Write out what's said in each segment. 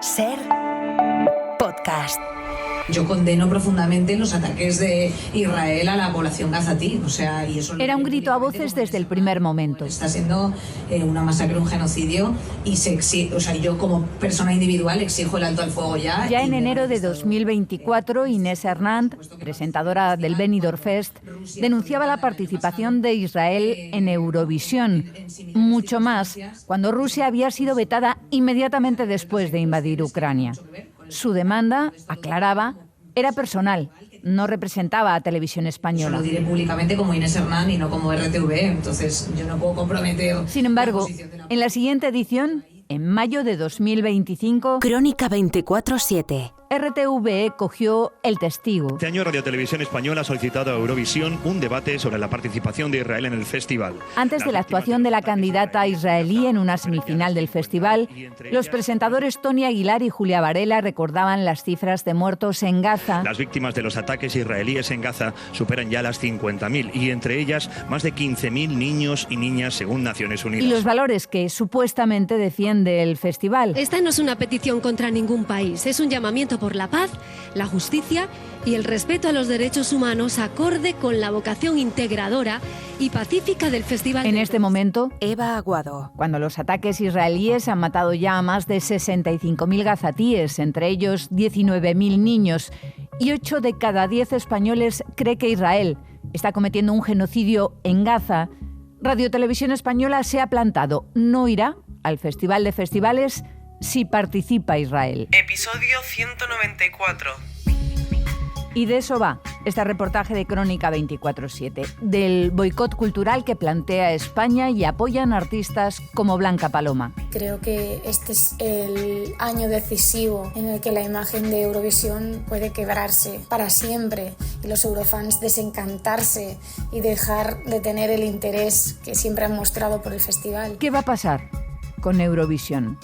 Ser podcast. Yo condeno profundamente los ataques de Israel a la población gazatí. Y eso era un grito a voces desde el primer momento. Está siendo una masacre, un genocidio, y yo como persona individual exijo el alto al fuego ya. Ya en enero de 2024, Inés Hernand, presentadora del Benidorm Fest, denunciaba la participación de Israel en Eurovisión. Mucho más cuando Rusia había sido vetada inmediatamente después de invadir Ucrania. Su demanda, aclaraba, era personal, no representaba a Televisión Española. Lo diré públicamente como Inés Hernán y no como RTV, entonces yo no puedo comprometer. Sin embargo, en la siguiente edición, en mayo de 2025, Crónica 24/7. RTVE cogió El Testigo. Este año Radio Televisión Española ha solicitado a Eurovisión un debate sobre la participación de Israel en el festival. Antes de la actuación de la candidata israelí en una semifinal del festival, los presentadores Tony Aguilar y Julia Varela recordaban las cifras de muertos en Gaza. Las víctimas de los ataques israelíes en Gaza superan ya las 50.000 y entre ellas más de 15.000 niños y niñas según Naciones Unidas. Y los valores que supuestamente defiende el festival. Esta no es una petición contra ningún país, es un llamamiento por la paz, la justicia y el respeto a los derechos humanos acorde con la vocación integradora y pacífica del festival. En este momento, Eva Aguado. Cuando los ataques israelíes han matado ya a más de 65.000 gazatíes, entre ellos 19.000 niños, y 8 de cada 10 españoles cree que Israel está cometiendo un genocidio en Gaza, Radio Televisión Española se ha plantado. No irá al Festival de Festivales si participa Israel. Episodio 194. Y de eso va este reportaje de Crónica 24/7, del boicot cultural que plantea España y apoyan artistas como Blanca Paloma. Creo que este es el año decisivo en el que la imagen de Eurovisión puede quebrarse para siempre y los eurofans desencantarse y dejar de tener el interés que siempre han mostrado por el festival. ¿Qué va a pasar con Eurovisión?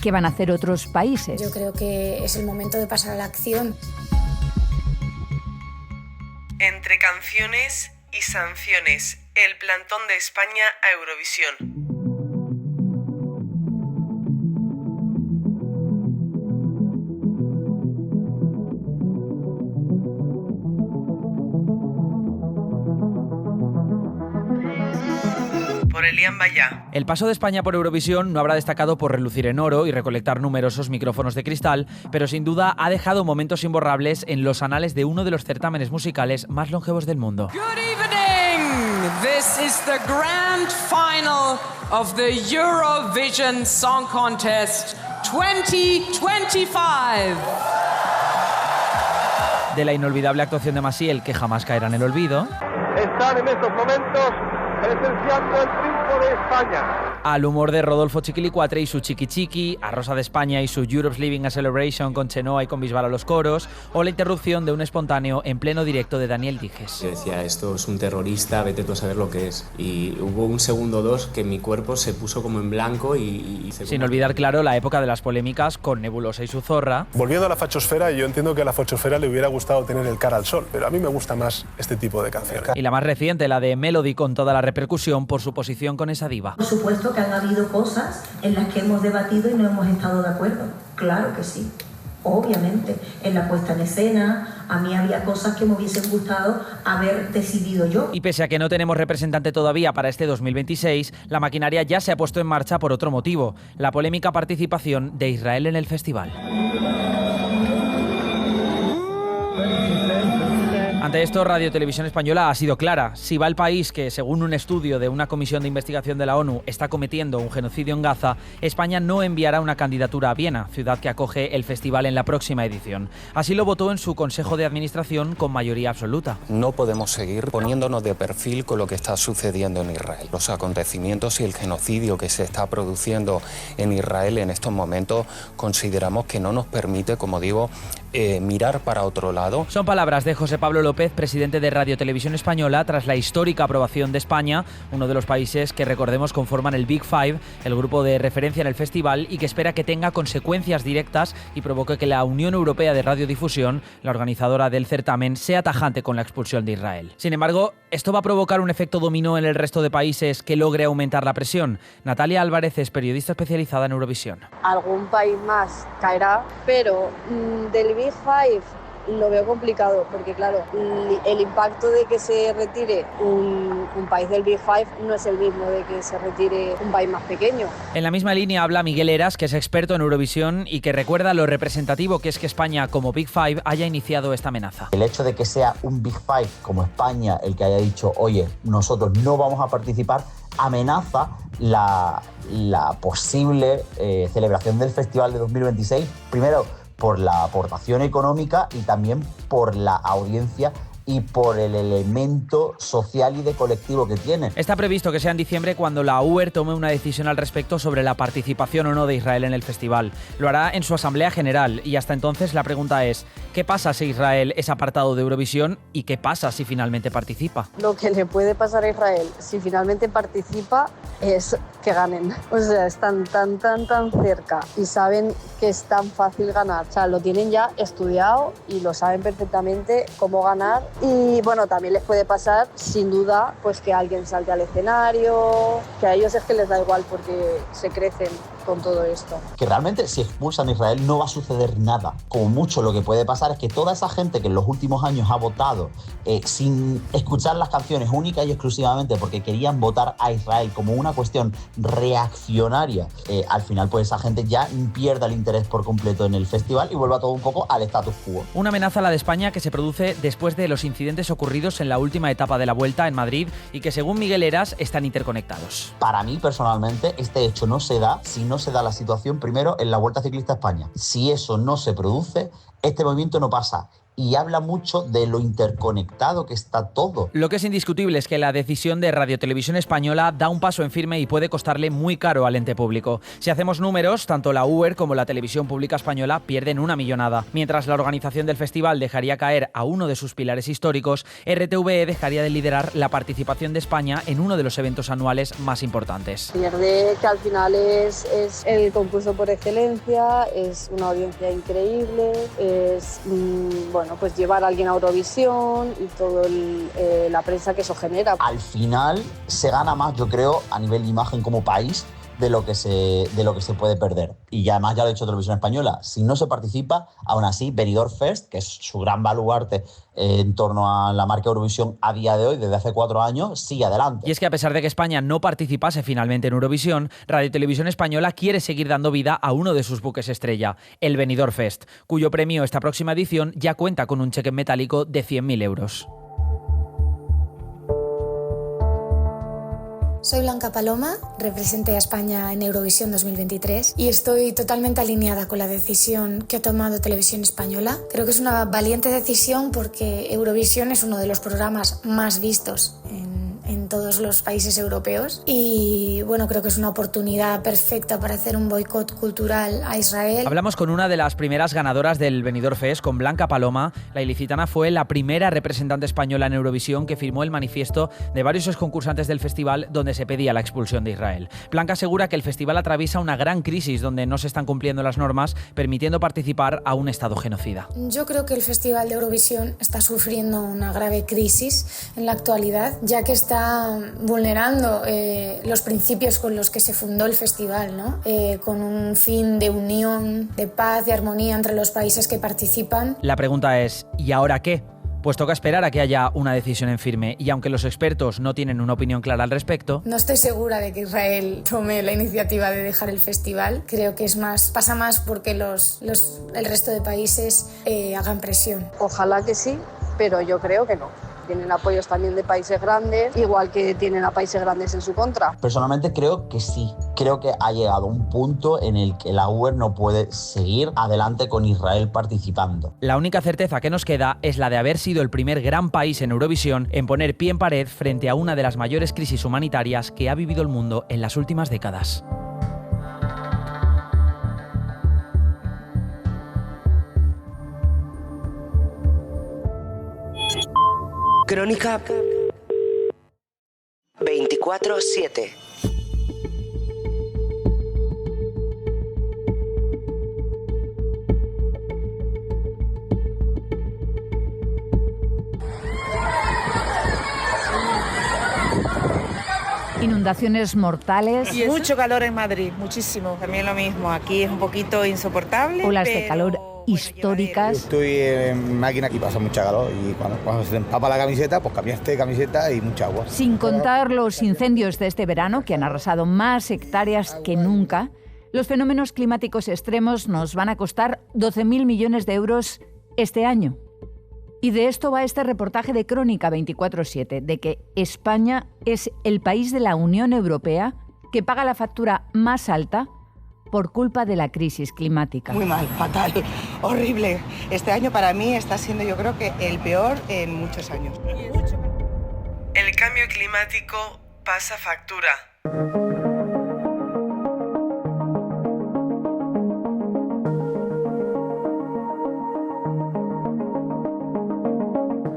¿Qué van a hacer otros países? Yo creo que es el momento de pasar a la acción. Entre canciones y sanciones, el plantón de España a Eurovisión. Por Elian Bayá. El paso de España por Eurovisión no habrá destacado por relucir en oro y recolectar numerosos micrófonos de cristal, pero sin duda ha dejado momentos imborrables en los anales de uno de los certámenes musicales más longevos del mundo. Good evening! This is the grand final of the Eurovision Song Contest 2025. De la inolvidable actuación de Maciel, que jamás caerá en el olvido, están en estos momentos presenciando el triunfo de España. Al humor de Rodolfo Chiquilicuatre y su Chiqui Chiqui, a Rosa de España y su Europe's Living a Celebration con Chenoa y con Bisbal a los coros, o la interrupción de un espontáneo en pleno directo de Daniel Dijes. Yo decía, esto es un terrorista, vete tú a saber lo que es. Y hubo un segundo o dos que mi cuerpo se puso como en blanco y sin olvidar, claro, la época de las polémicas con Nebulosa y su zorra. Volviendo a la fachosfera, yo entiendo que a la fachosfera le hubiera gustado tener el Cara al Sol, pero a mí me gusta más este tipo de canciones. Y la más reciente, la de Melody, con toda la repercusión por su posición con esa diva. Por supuesto que han habido cosas en las que hemos debatido y no hemos estado de acuerdo. Claro que sí. Obviamente, en la puesta en escena, a mí había cosas que me hubiesen gustado haber decidido yo. Y pese a que no tenemos representante todavía para este 2026, la maquinaria ya se ha puesto en marcha por otro motivo, la polémica participación de Israel en el festival. Ante esto, Radio Televisión Española ha sido clara. Si va el país que, según un estudio de una comisión de investigación de la ONU, está cometiendo un genocidio en Gaza, España no enviará una candidatura a Viena, ciudad que acoge el festival en la próxima edición. Así lo votó en su Consejo de Administración con mayoría absoluta. No podemos seguir poniéndonos de perfil con lo que está sucediendo en Israel. Los acontecimientos y el genocidio que se está produciendo en Israel en estos momentos consideramos que no nos permite, como digo, mirar para otro lado. Son palabras de José Pablo López, López, presidente de Radio Televisión Española, tras la histórica aprobación de España, uno de los países que, recordemos, conforman el Big Five, el grupo de referencia en el festival, y que espera que tenga consecuencias directas y provoque que la Unión Europea de Radiodifusión, la organizadora del certamen, sea tajante con la expulsión de Israel. Sin embargo, ¿esto va a provocar un efecto dominó en el resto de países que logre aumentar la presión? Natalia Álvarez es periodista especializada en Eurovisión. Algún país más caerá, pero del Big Five lo veo complicado, porque claro, el impacto de que se retire un país del Big Five no es el mismo de que se retire un país más pequeño. En la misma línea habla Miguel Heras, que es experto en Eurovisión y que recuerda lo representativo que es que España, como Big Five, haya iniciado esta amenaza. El hecho de que sea un Big Five como España el que haya dicho, oye, nosotros no vamos a participar, amenaza la posible celebración del Festival de 2026, primero por la aportación económica y también por la audiencia y por el elemento social y de colectivo que tiene. Está previsto que sea en diciembre cuando la UER tome una decisión al respecto sobre la participación o no de Israel en el festival. Lo hará en su Asamblea General y hasta entonces la pregunta es, ¿qué pasa si Israel es apartado de Eurovisión y qué pasa si finalmente participa? Lo que le puede pasar a Israel si finalmente participa es que ganen. O sea, están tan cerca y saben que es tan fácil ganar. O sea, lo tienen ya estudiado y lo saben perfectamente cómo ganar. Y bueno, también les puede pasar, sin duda, pues que alguien salte al escenario, que a ellos es que les da igual porque se crecen con todo esto. Que realmente si expulsan a Israel no va a suceder nada. Como mucho lo que puede pasar es que toda esa gente que en los últimos años ha votado sin escuchar las canciones única y exclusivamente porque querían votar a Israel como una cuestión reaccionaria, al final pues esa gente ya pierda el interés por completo en el festival y vuelva todo un poco al status quo. Una amenaza a la de España que se produce después de los incidentes ocurridos en la última etapa de la Vuelta en Madrid y que según Miguel Heras están interconectados. Para mí personalmente este hecho no se da si no se da la situación primero en la Vuelta Ciclista a España. Si eso no se produce, este movimiento no pasa. Y habla mucho de lo interconectado que está todo. Lo que es indiscutible es que la decisión de Radio Televisión Española da un paso en firme y puede costarle muy caro al ente público. Si hacemos números, tanto la UER como la Televisión Pública Española pierden una millonada. Mientras la organización del festival dejaría caer a uno de sus pilares históricos, RTVE dejaría de liderar la participación de España en uno de los eventos anuales más importantes. Pierde que al final es el concurso por excelencia, es una audiencia increíble, es pues llevar a alguien a Eurovisión y toda la prensa que eso genera. Al final se gana más, yo creo, a nivel de imagen como país de lo que se puede perder. Y además ya lo ha dicho Televisión Española, si no se participa, aún así Benidorm Fest, que es su gran baluarte en torno a la marca Eurovisión a día de hoy, desde hace 4 años, sigue adelante. Y es que a pesar de que España no participase finalmente en Eurovisión, Radio Televisión Española quiere seguir dando vida a uno de sus buques estrella, el Benidorm Fest, cuyo premio esta próxima edición ya cuenta con un cheque en metálico de 100.000 euros. Soy Blanca Paloma, representé a España en Eurovisión 2023 y estoy totalmente alineada con la decisión que ha tomado Televisión Española. Creo que es una valiente decisión porque Eurovisión es uno de los programas más vistos en todos los países europeos y bueno, creo que es una oportunidad perfecta para hacer un boicot cultural a Israel. Hablamos con una de las primeras ganadoras del Benidorm Fest, con Blanca Paloma. La ilicitana fue la primera representante española en Eurovisión que firmó el manifiesto de varios concursantes del festival donde se pedía la expulsión de Israel. Blanca asegura que el festival atraviesa una gran crisis donde no se están cumpliendo las normas, permitiendo participar a un Estado genocida. Yo creo que el Festival de Eurovisión está sufriendo una grave crisis en la actualidad, ya que está vulnerando los principios con los que se fundó el festival, ¿no? Con un fin de unión, de paz y armonía entre los países que participan. La pregunta es, ¿y ahora qué? Pues toca esperar a que haya una decisión en firme y aunque los expertos no tienen una opinión clara al respecto... No estoy segura de que Israel tome la iniciativa de dejar el festival. Creo que pasa más porque el resto de países hagan presión. Ojalá que sí, pero yo creo que no. Tienen apoyos también de países grandes, igual que tienen a países grandes en su contra. Personalmente creo que sí. Creo que ha llegado un punto en el que la UER no puede seguir adelante con Israel participando. La única certeza que nos queda es la de haber sido el primer gran país en Eurovisión en poner pie en pared frente a una de las mayores crisis humanitarias que ha vivido el mundo en las últimas décadas. Crónica 24/7. Inundaciones mortales. Y mucho calor en Madrid, muchísimo. También lo mismo, aquí es un poquito insoportable. Olas de calor históricas. Yo estoy en máquina y pasa mucha calor y cuando se te empapa la camiseta, pues cambiaste de camiseta y mucha agua. Sin contar los incendios de este verano, que han arrasado más hectáreas que nunca, los fenómenos climáticos extremos nos van a costar 12.000 millones de euros este año. Y de esto va este reportaje de Crónica 24/7, de que España es el país de la Unión Europea que paga la factura más alta por culpa de la crisis climática. Muy mal, fatal, horrible. Este año para mí está siendo, yo creo que el peor en muchos años. El cambio climático pasa factura.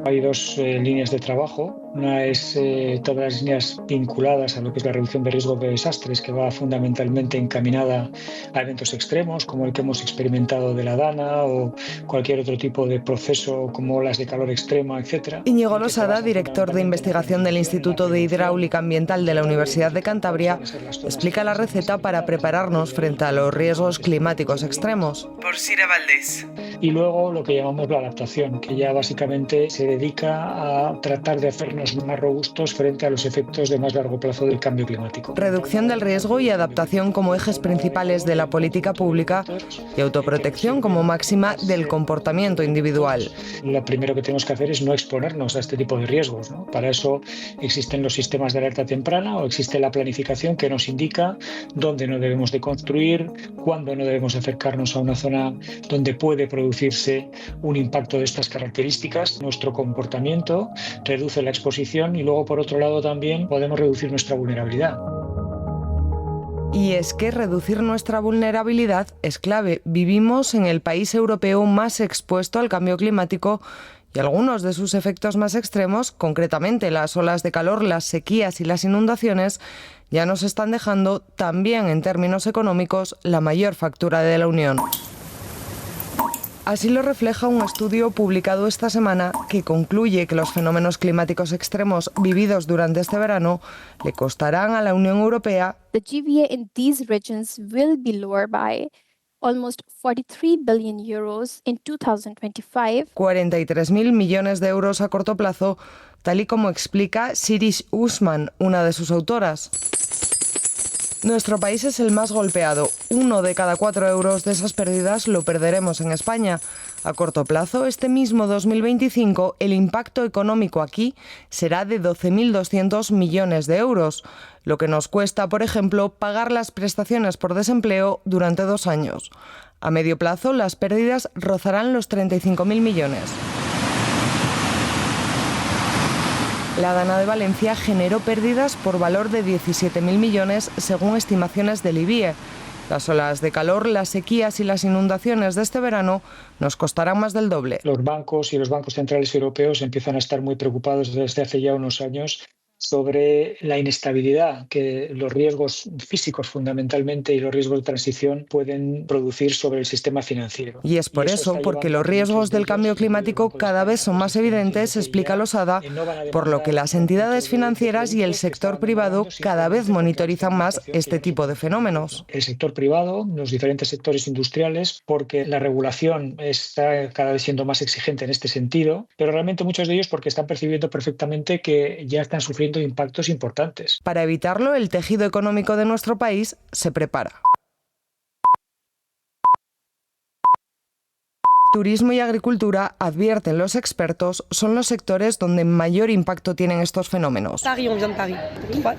Hay dos líneas de trabajo. Una es todas las líneas vinculadas a lo que es la reducción de riesgos de desastres, que va fundamentalmente encaminada a eventos extremos, como el que hemos experimentado de la Dana o cualquier otro tipo de proceso como olas de calor extrema, etc. Íñigo Losada, director de investigación del Instituto de Hidráulica Ambiental de la Universidad de Cantabria, explica la receta para prepararnos frente a los riesgos climáticos extremos. Por Sira Valdés. Y luego lo que llamamos la adaptación, que ya básicamente se dedica a tratar de hacernos más robustos frente a los efectos de más largo plazo del cambio climático. Reducción del riesgo y adaptación como ejes principales de la política pública y autoprotección como máxima del comportamiento individual. Lo primero que tenemos que hacer es no exponernos a este tipo de riesgos, ¿no? Para eso existen los sistemas de alerta temprana o existe la planificación que nos indica dónde no debemos de construir, cuándo no debemos acercarnos a una zona donde puede producirse un impacto de estas características. Nuestro comportamiento reduce la exposición y luego, por otro lado, también podemos reducir nuestra vulnerabilidad. Y es que reducir nuestra vulnerabilidad es clave. Vivimos en el país europeo más expuesto al cambio climático y algunos de sus efectos más extremos, concretamente las olas de calor, las sequías y las inundaciones, ya nos están dejando, también en términos económicos, la mayor factura de la Unión. Así lo refleja un estudio publicado esta semana que concluye que los fenómenos climáticos extremos vividos durante este verano le costarán a la Unión Europea The GVA in these regions will be lower by almost 43 billion euros in 2025. 43.000 millones de euros a corto plazo, tal y como explica Sirish Usman, una de sus autoras. Nuestro país es el más golpeado. 1 de cada 4 euros de esas pérdidas lo perderemos en España. A corto plazo, este mismo 2025, el impacto económico aquí será de 12.200 millones de euros, lo que nos cuesta, por ejemplo, pagar las prestaciones por desempleo durante 2 años. A medio plazo, las pérdidas rozarán los 35.000 millones. La Dana de Valencia generó pérdidas por valor de 17.000 millones según estimaciones del IBIE. Las olas de calor, las sequías y las inundaciones de este verano nos costarán más del doble. Los bancos y los bancos centrales europeos empiezan a estar muy preocupados desde hace ya unos años sobre la inestabilidad que los riesgos físicos fundamentalmente y los riesgos de transición pueden producir sobre el sistema financiero. Y es por eso, porque los riesgos del cambio climático cada vez son más evidentes, explica Losada, por lo que las entidades financieras y el sector privado cada vez monitorizan más este tipo de fenómenos. El sector privado, los diferentes sectores industriales, porque la regulación está cada vez siendo más exigente en este sentido, pero realmente muchos de ellos porque están percibiendo perfectamente que ya están sufriendo impactos importantes. Para evitarlo, el tejido económico de nuestro país se prepara. Turismo y agricultura, advierten los expertos, son los sectores donde mayor impacto tienen estos fenómenos. Paris, on vient de Paris.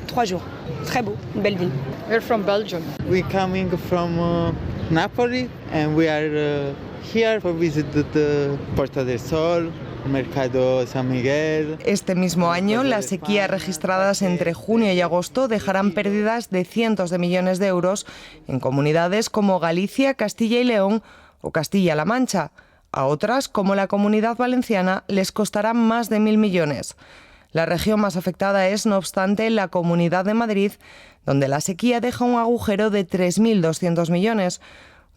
3 jours. Très beau, une belle ville. We're from Belgium. We're coming from Napoli and we are here to visit the Puerta del Sol, Mercado San Miguel. Este mismo año, las sequías registradas entre junio y agosto dejarán pérdidas de cientos de millones de euros en comunidades como Galicia, Castilla y León o Castilla-La Mancha. A otras, como la Comunidad Valenciana, les costará más de 1.000 millones. La región más afectada es, no obstante, la Comunidad de Madrid, donde la sequía deja un agujero de 3.200 millones.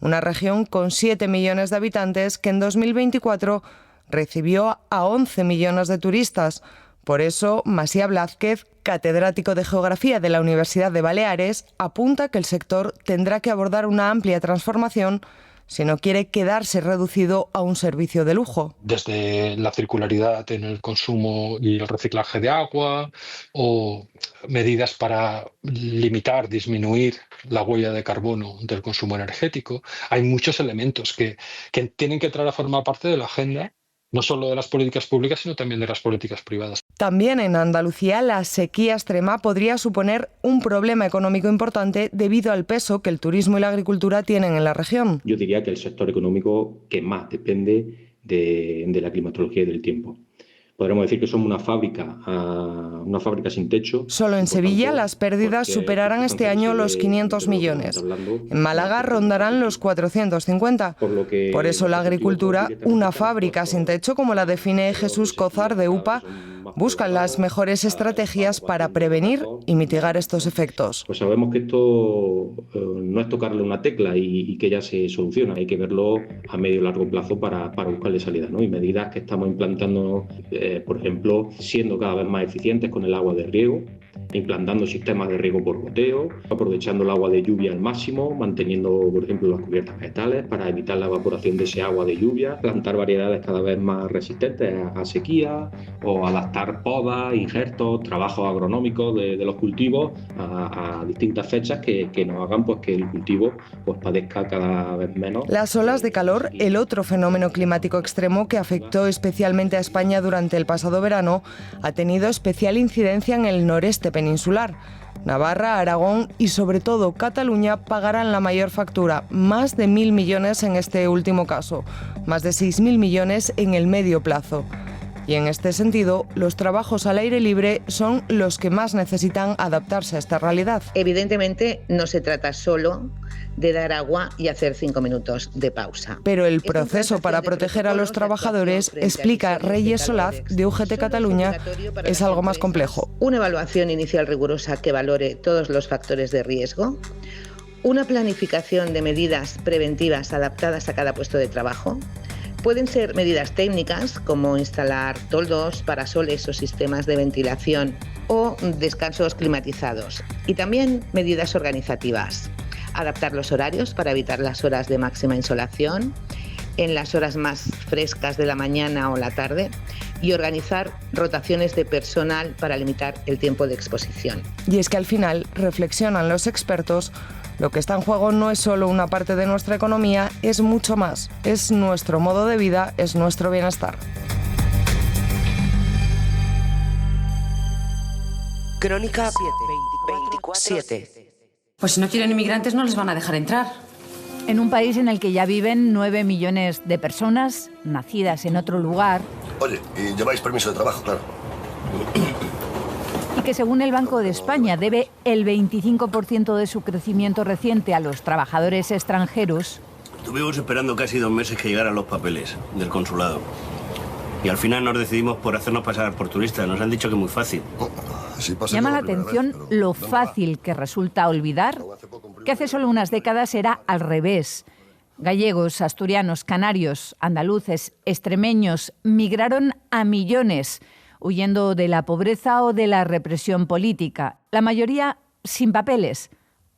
Una región con 7 millones de habitantes que en 2024 recibió a 11 millones de turistas. Por eso, Masía Blázquez, catedrático de Geografía de la Universidad de Baleares, apunta que el sector tendrá que abordar una amplia transformación si no quiere quedarse reducido a un servicio de lujo. Desde la circularidad en el consumo y el reciclaje de agua, o medidas para limitar, disminuir la huella de carbono del consumo energético. Hay muchos elementos que tienen que entrar a formar parte de la agenda, no solo de las políticas públicas, sino también de las políticas privadas. También en Andalucía la sequía extrema podría suponer un problema económico importante debido al peso que el turismo y la agricultura tienen en la región. Yo diría que el sector económico que más depende de la climatología y del tiempo. Podríamos decir que somos una fábrica sin techo. Solo en Sevilla las pérdidas superarán este año los 500 millones. En Málaga rondarán los 450. Por eso la agricultura, una fábrica sin techo, como la define Jesús Cózar de UPA, buscan las mejores estrategias para prevenir y mitigar estos efectos. Pues sabemos que esto no es tocarle una tecla y que ya se soluciona. Hay que verlo a medio y largo plazo para buscarle salida, ¿no? Y medidas que estamos implantando, por ejemplo, siendo cada vez más eficientes con el agua de riego, implantando sistemas de riego por goteo, aprovechando el agua de lluvia al máximo, manteniendo, por ejemplo, las cubiertas vegetales para evitar la evaporación de ese agua de lluvia, plantar variedades cada vez más resistentes a sequía o adaptar podas, injertos, trabajos agronómicos de los cultivos a distintas fechas que nos hagan pues, que el cultivo pues, padezca cada vez menos. Las olas de calor, el otro fenómeno climático extremo que afectó especialmente a España durante el pasado verano, ha tenido especial incidencia en el noreste peninsular. Navarra, Aragón y sobre todo Cataluña pagarán la mayor factura, más de 1.000 millones en este último caso, más de 6.000 millones en el medio plazo. Y en este sentido, los trabajos al aire libre son los que más necesitan adaptarse a esta realidad. Evidentemente no se trata solo de dar agua y hacer 5 minutos de pausa. Pero el proceso para proteger a los trabajadores, explica Reyes Solaz de UGT Cataluña, es algo más complejo. Una evaluación inicial rigurosa que valore todos los factores de riesgo, una planificación de medidas preventivas adaptadas a cada puesto de trabajo. Pueden ser medidas técnicas como instalar toldos, parasoles o sistemas de ventilación o descansos climatizados. Y también medidas organizativas. Adaptar los horarios para evitar las horas de máxima insolación en las horas más frescas de la mañana o la tarde y organizar rotaciones de personal para limitar el tiempo de exposición. Y es que al final, reflexionan los expertos, lo que está en juego no es solo una parte de nuestra economía, es mucho más. Es nuestro modo de vida, es nuestro bienestar. Crónica 24/7. Pues si no quieren inmigrantes no les van a dejar entrar. En un país en el que ya viven 9 millones de personas, nacidas en otro lugar. Oye, y lleváis permiso de trabajo, claro. Y que según el Banco de España debe el 25% de su crecimiento reciente a los trabajadores extranjeros. Estuvimos esperando casi 2 meses que llegaran los papeles del consulado. Y al final nos decidimos por hacernos pasar por turistas. Nos han dicho que es muy fácil. Llama la atención lo fácil que resulta olvidar que hace solo unas décadas era al revés. Gallegos, asturianos, canarios, andaluces, extremeños migraron a millones, huyendo de la pobreza o de la represión política. La mayoría sin papeles,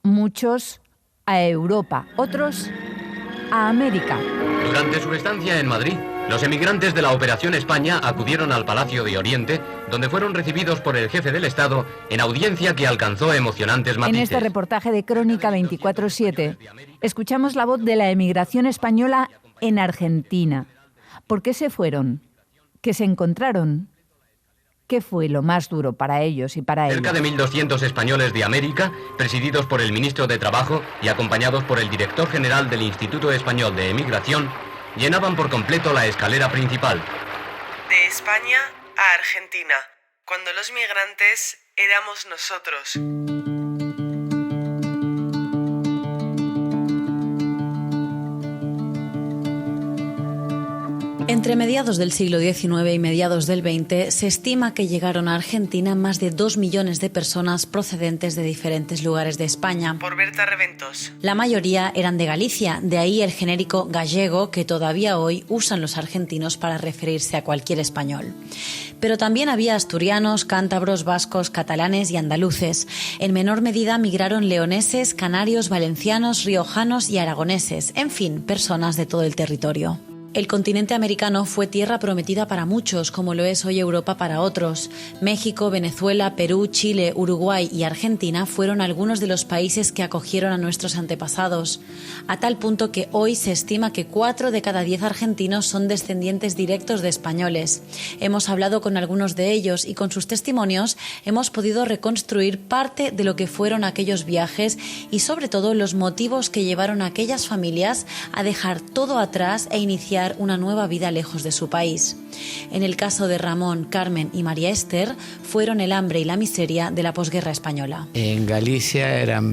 muchos a Europa, otros a América. Durante su estancia en Madrid, los emigrantes de la Operación España acudieron al Palacio de Oriente, donde fueron recibidos por el jefe del Estado en audiencia que alcanzó emocionantes matices. En este reportaje de Crónica 24/7, escuchamos la voz de la emigración española en Argentina. ¿Por qué se fueron? ¿Qué se encontraron? ¿Qué fue lo más duro para ellos y para ellos? Cerca de 1.200 españoles de América, presididos por el ministro de Trabajo y acompañados por el director general del Instituto Español de Emigración, llenaban por completo la escalera principal. De España a Argentina, cuando los migrantes éramos nosotros. Entre mediados del siglo XIX y mediados del XX se estima que llegaron a Argentina más de 2 millones de personas procedentes de diferentes lugares de España. Por Berta Reventos. La mayoría eran de Galicia, de ahí el genérico gallego que todavía hoy usan los argentinos para referirse a cualquier español. Pero también había asturianos, cántabros, vascos, catalanes y andaluces. En menor medida migraron leoneses, canarios, valencianos, riojanos y aragoneses, en fin, personas de todo el territorio. El continente americano fue tierra prometida para muchos, como lo es hoy Europa para otros. México, Venezuela, Perú, Chile, Uruguay y Argentina fueron algunos de los países que acogieron a nuestros antepasados, a tal punto que hoy se estima que 4 de cada 10 argentinos son descendientes directos de españoles. Hemos hablado con algunos de ellos y con sus testimonios hemos podido reconstruir parte de lo que fueron aquellos viajes y sobre todo los motivos que llevaron a aquellas familias a dejar todo atrás e iniciar una nueva vida lejos de su país. En el caso de Ramón, Carmen y María Esther, fueron el hambre y la miseria de la posguerra española. En Galicia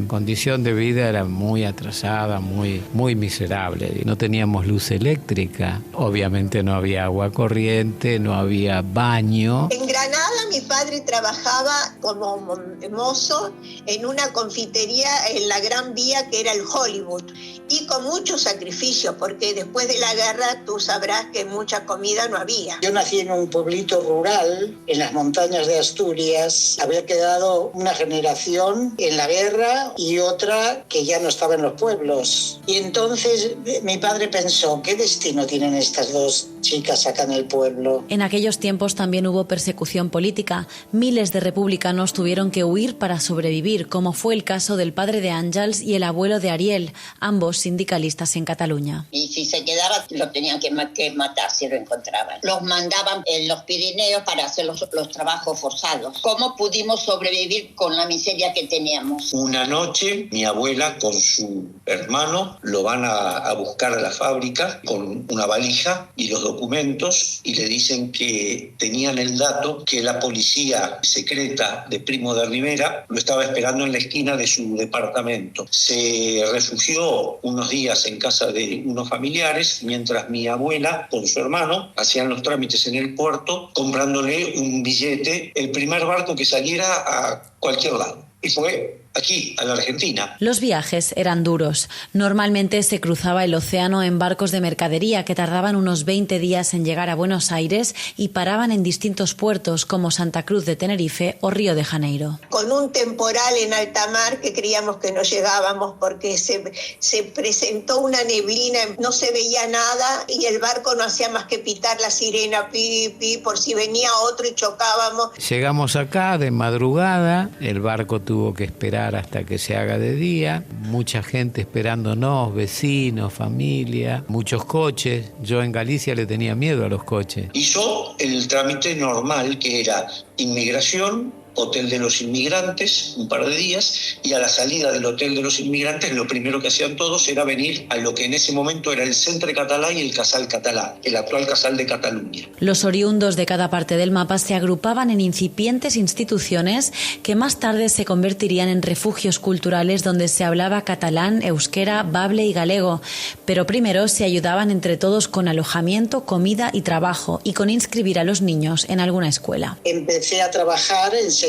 condición de vida era muy atrasada, muy miserable. No teníamos luz eléctrica, obviamente no había agua corriente, no había baño. En Granada mi padre trabajaba como mozo en una confitería en la Gran Vía que era el Hollywood, y con muchos sacrificios, porque después de la guerra tú sabrás que mucha comida no había. Yo nací en un pueblito rural, en las montañas de Asturias. Había quedado una generación en la guerra y otra que ya no estaba en los pueblos. Y entonces mi padre pensó, ¿qué destino tienen estas dos chicas acá en el pueblo? En aquellos tiempos también hubo persecución política. Miles de republicanos tuvieron que huir para sobrevivir, como fue el caso del padre de Àngels y el abuelo de Ariel, ambos sindicalistas en Cataluña. Y si se quedaba, lo tenían que matar si lo encontraban. Los mandaban en los Pirineos para hacer los trabajos forzados. ¿Cómo pudimos sobrevivir con la miseria que teníamos? Una noche, mi abuela con su hermano lo van a buscar a la fábrica con una valija y los documentos, y le dicen que tenían el dato que la policía secreta de Primo de Rivera lo estaba esperando en la esquina de su departamento. Se refugió unos días en casa de unos familiares, mientras mi abuela con su hermano hacían los trámites en el puerto, comprándole un billete, el primer barco que saliera a cualquier lado. Y fue aquí, a la Argentina. Los viajes eran duros. Normalmente se cruzaba el océano en barcos de mercadería que tardaban unos 20 días en llegar a Buenos Aires y paraban en distintos puertos como Santa Cruz de Tenerife o Río de Janeiro. Con un temporal en alta mar que creíamos que no llegábamos porque se presentó una neblina, no se veía nada y el barco no hacía más que pitar la sirena, pi, pi, por si venía otro y chocábamos. Llegamos acá de madrugada, el barco tuvo que esperar hasta que se haga de día, mucha gente esperándonos, vecinos, familia, muchos coches. Yo en Galicia le tenía miedo a los coches. Hizo el trámite normal, que era inmigración, Hotel de los Inmigrantes, un par de días, y a la salida del Hotel de los Inmigrantes lo primero que hacían todos era venir a lo que en ese momento era el Centre Català y el Casal Català, el actual Casal de Cataluña. Los oriundos de cada parte del mapa se agrupaban en incipientes instituciones que más tarde se convertirían en refugios culturales donde se hablaba catalán, euskera, bable y galego, pero primero se ayudaban entre todos con alojamiento, comida y trabajo, y con inscribir a los niños en alguna escuela. Empecé a trabajar enseguida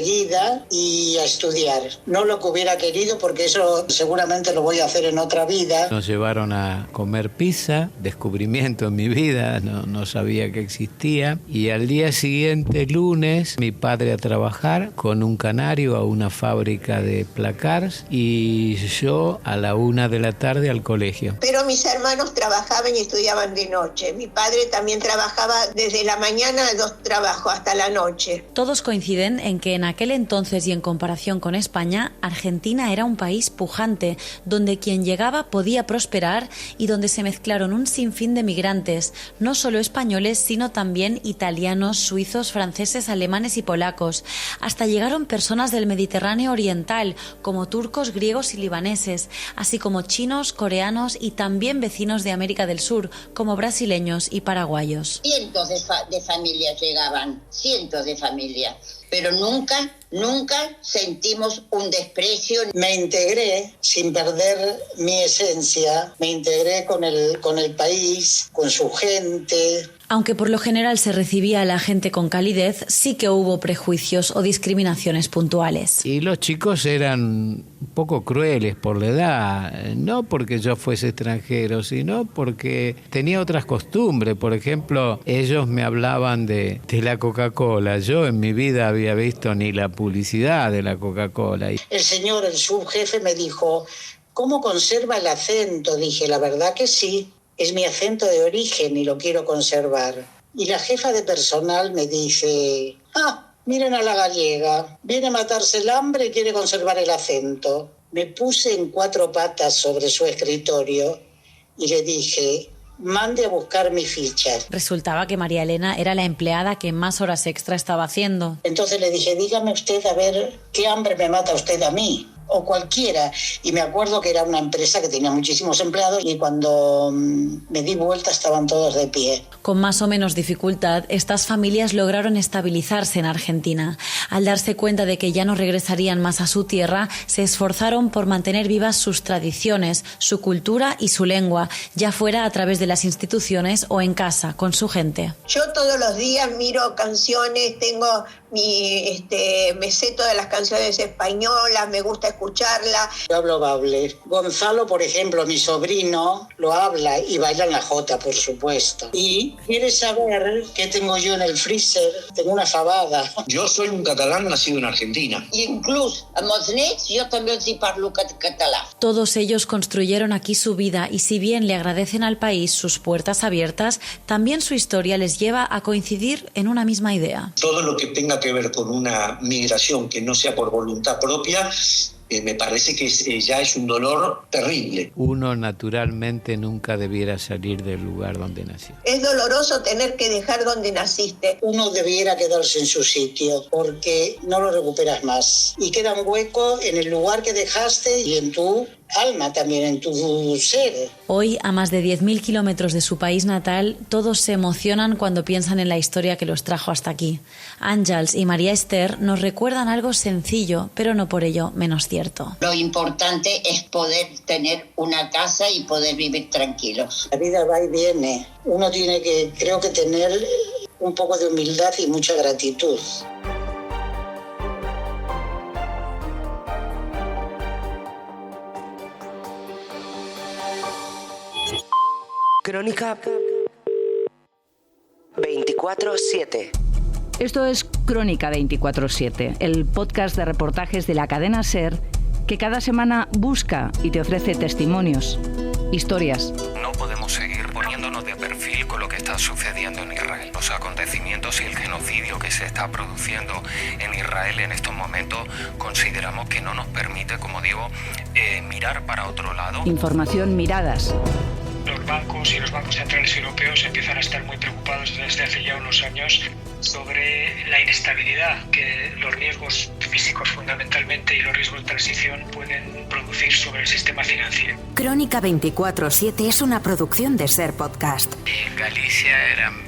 y a estudiar. No lo que hubiera querido, porque eso seguramente lo voy a hacer en otra vida. Nos llevaron a comer pizza, descubrimiento en mi vida, no sabía que existía. Y al día siguiente, lunes, mi padre a trabajar con un canario a una fábrica de placars y yo a la 1 de la tarde al colegio. Pero mis hermanos trabajaban y estudiaban de noche. Mi padre también trabajaba desde la mañana, 2 trabajos hasta la noche. Todos coinciden en que en aquel entonces y en comparación con España, Argentina era un país pujante, donde quien llegaba podía prosperar y donde se mezclaron un sinfín de migrantes, no solo españoles, sino también italianos, suizos, franceses, alemanes y polacos. Hasta llegaron personas del Mediterráneo oriental, como turcos, griegos y libaneses, así como chinos, coreanos y también vecinos de América del Sur, como brasileños y paraguayos. Cientos de familias llegaban, cientos de familias. Pero nunca sentimos un desprecio. Me integré sin perder mi esencia, me integré con el país, con su gente. Aunque por lo general se recibía a la gente con calidez, sí que hubo prejuicios o discriminaciones puntuales. Y los chicos eran un poco crueles por la edad, no porque yo fuese extranjero, sino porque tenía otras costumbres. Por ejemplo, ellos me hablaban de la Coca-Cola. Yo en mi vida había visto ni la publicidad de la Coca-Cola. El señor, el subjefe, me dijo, ¿cómo conserva el acento? Dije, la verdad que sí. Es mi acento de origen y lo quiero conservar. Y la jefa de personal me dice, miren a la gallega, viene a matarse el hambre y quiere conservar el acento. Me puse en 4 patas sobre su escritorio y le dije, mande a buscar mi ficha. Resultaba que María Elena era la empleada que más horas extra estaba haciendo. Entonces le dije, dígame usted a ver qué hambre me mata usted a mí. O cualquiera. Y me acuerdo que era una empresa que tenía muchísimos empleados y cuando me di vuelta estaban todos de pie. Con más o menos dificultad, estas familias lograron estabilizarse en Argentina. Al darse cuenta de que ya no regresarían más a su tierra, se esforzaron por mantener vivas sus tradiciones, su cultura y su lengua, ya fuera a través de las instituciones o en casa, con su gente. Yo todos los días miro canciones, me sé todas las canciones españolas, me gusta escucharla. Yo hablo bable. Gonzalo, por ejemplo, mi sobrino, lo habla y baila en la jota, por supuesto. Y quiere saber qué tengo yo en el freezer. Tengo una fabada. Yo soy un catalán nacido en Argentina. Incluso a meus nets yo también sí parlo catalán. Todos ellos construyeron aquí su vida y si bien le agradecen al país sus puertas abiertas, también su historia les lleva a coincidir en una misma idea. Todo lo que tenga que ver con una migración que no sea por voluntad propia, me parece que ya es un dolor terrible. Uno naturalmente nunca debiera salir del lugar donde nació. Es doloroso tener que dejar donde naciste. Uno debiera quedarse en su sitio porque no lo recuperas más. Y queda un hueco en el lugar que dejaste y en tu alma también, en tu ser. Hoy, a más de 10.000 kilómetros de su país natal, todos se emocionan cuando piensan en la historia que los trajo hasta aquí. Àngels y María Esther nos recuerdan algo sencillo, pero no por ello menos cierto. Lo importante es poder tener una casa y poder vivir tranquilos. La vida va y viene. Uno tiene que, creo que, tener un poco de humildad y mucha gratitud. Crónica 24/7. Esto es Crónica 24/7, el podcast de reportajes de la cadena SER que cada semana busca y te ofrece testimonios, historias. No podemos seguir poniéndonos de perfil con lo que está sucediendo en Israel. Los acontecimientos y el genocidio que se está produciendo en Israel en estos momentos consideramos que no nos permite, como digo, mirar para otro lado. Información, miradas. Los bancos y los bancos centrales europeos empiezan a estar muy preocupados desde hace ya unos años sobre la inestabilidad que los riesgos físicos fundamentalmente y los riesgos de transición pueden producir sobre el sistema financiero. Crónica 24/7 es una producción de SER Podcast. En Galicia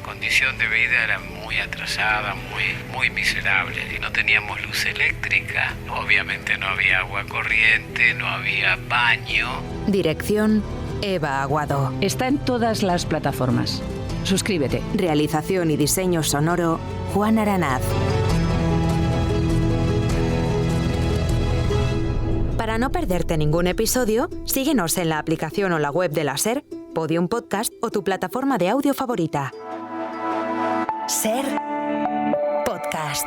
condición de vida era muy atrasada, muy miserable y no teníamos luz eléctrica. Obviamente no había agua corriente, no había baño. Dirección: Eva Aguado. Está en todas las plataformas. Suscríbete. Realización y diseño sonoro: Juan Aranaz. Para no perderte ningún episodio, síguenos en la aplicación o la web de la SER, Podium Podcast o tu plataforma de audio favorita. SER Podcast.